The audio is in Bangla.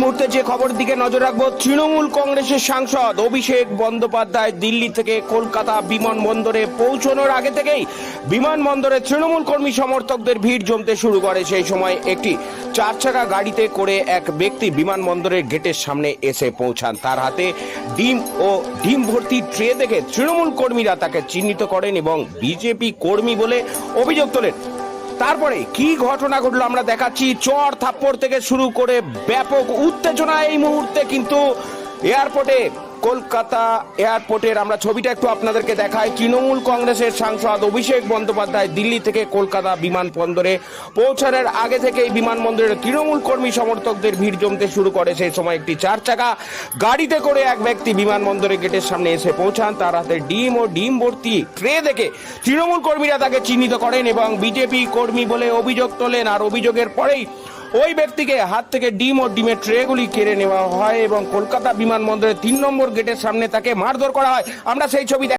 মুহূর্তে যে খবর দিকে নজর রাখবো, তৃণমূল কংগ্রেসের সাংসদ অভিষেক বন্দ্যোপাধ্যায় দিল্লি থেকে কলকাতা বিমানবন্দরে পৌঁছানোর আগে থেকেই বিমানবন্দরে তৃণমূল কর্মী সমর্থকদের ভিড় জমতে শুরু করে। সেই সময় একটি 4 চাকা গাড়িতে করে এক ব্যক্তি বিমানবন্দরের গেটের সামনে এসে পৌঁছান। তার হাতে ডিম ভর্তি ট্রে দেখে তৃণমূল কর্মীরা তাকে চিহ্নিত করেন এবং বিজেপি কর্মী বলে অভিযোগ তোলেন। তারপরে কি ঘটনা ঘটলো আমরা দেখাচ্ছি। চর থাপ্পড় থেকে শুরু করে ব্যাপক উত্তেজনা এই মুহূর্তে কিন্তু এয়ারপোর্টে, কলকাতা এয়ারপোর্টের আমরা ছবিটা একটু আপনাদেরকে দেখাই। তৃণমূল কংগ্রেসের সাংসদ অভিষেক বন্দ্যোপাধ্যায় দিল্লি থেকে কলকাতা বিমানবন্দরে পৌঁছানোর আগে থেকেই বিমানবন্দরে তৃণমূল কর্মী সমর্থকদের ভিড় জমতে শুরু করে। সেই সময় একটি 4 চাকা গাড়িতে করে এক ব্যক্তি বিমানবন্দরের গেটের সামনে এসে পৌঁছান। তার হাতে ডিম ভর্তি ট্রে দেখে তৃণমূল কর্মীরা তাকে চিহ্নিত করেন এবং বিজেপি কর্মী বলে অভিযোগ তোলেন। আর অভিযোগের পরেই ওই ব্যক্তিকে হাত থেকে ডিমের ট্রেগুলি কেড়ে নেওয়া হয় এবং কলকাতা বিমানবন্দরের 3 নম্বর গেটের সামনে তাকে মারধর করা হয়। আমরা সেই ছবি